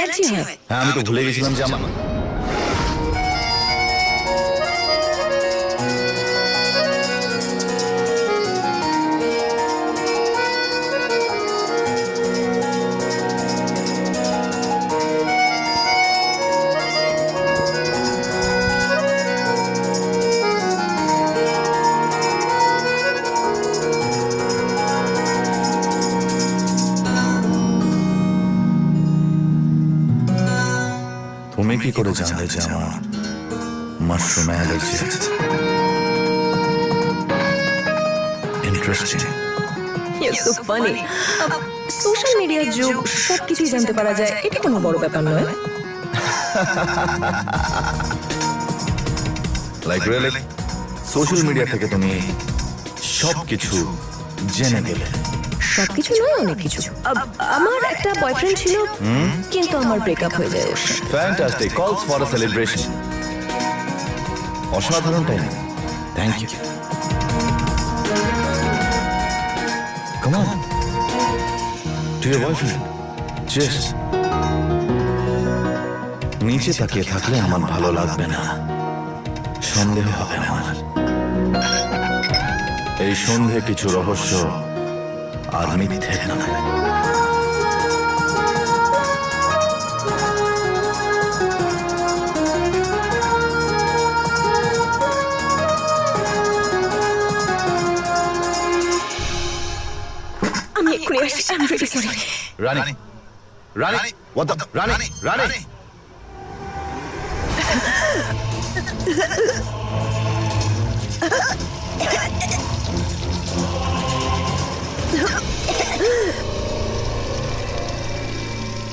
Allergy হয়? হ্যাঁ, আমি তো ভুলে গেছিলাম যে আমার তুমি কি করে জানলে যে আমার মাশরুম অ্যালার্জি আছে? Interesting. You're so funny. Social মিডিয়ার যুগ, সবকিছুই জানতে পারা যায়, এটা কোনো বড় ব্যাপার নয়। Like really? সোশ্যাল মিডিয়া থেকে তুমি সবকিছু জেনে গেলে? সবকিছু নয়, অনেক কিছু। আমার একটা বয়ফ্রেন্ড ছিল, কিন্তু আমার ব্রেকআপ হয়ে যায় ওর সাথে। Fantastic, calls for a celebration. অসাধারণ timing. Thank you. Come on to your boyfriend. Cheers. নিচে তাকিয়ে থাকলে আমার ভালো লাগবে না, সন্দেহ হবে আমার। এই সন্ধে কিছু রহস্য আর মিথ্যে না। আমি এক্ষুনি আসছি। I am very sorry. Rani, Rani, what the, রানী, রানী।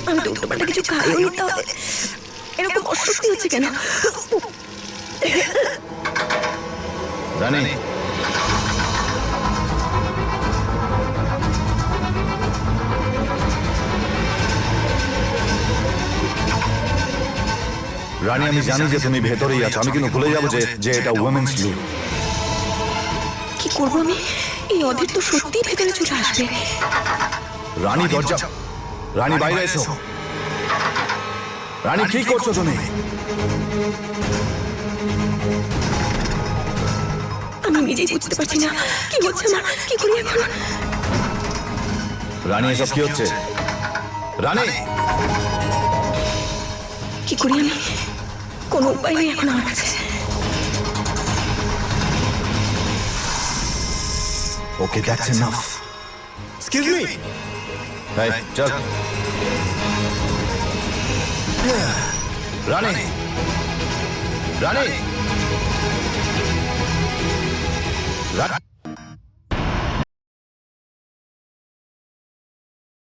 আমি তো উল্টোপাল্টা কিছু খাইও নি, তাহলে এরকম অস্বস্তি হচ্ছে কেন? রানী, রানী, আমি জানি যে তুমি ভেতরেই আছো। আমি কিন্তু ভুলে যাবো যে এটা উইমেন্স লু। কি করবো আমি? এই অধীর তো সত্যিই ভেতরে চলে আসবে। রানী, দরজা। রানী, বাইরে এসো। রানী, কি করছো তুমি? আমি নিজেই বুঝতে পারছি না কি হচ্ছে আমার। কি করি এখন? রানী, এসব কি হচ্ছে? রানী, কি করি আমি? কোনো উপায় নেই এখন আমার কাছে। ওকে, দ্যাটস এনাফ। Excuse me. এই, চল। রানী, রানী, রানী।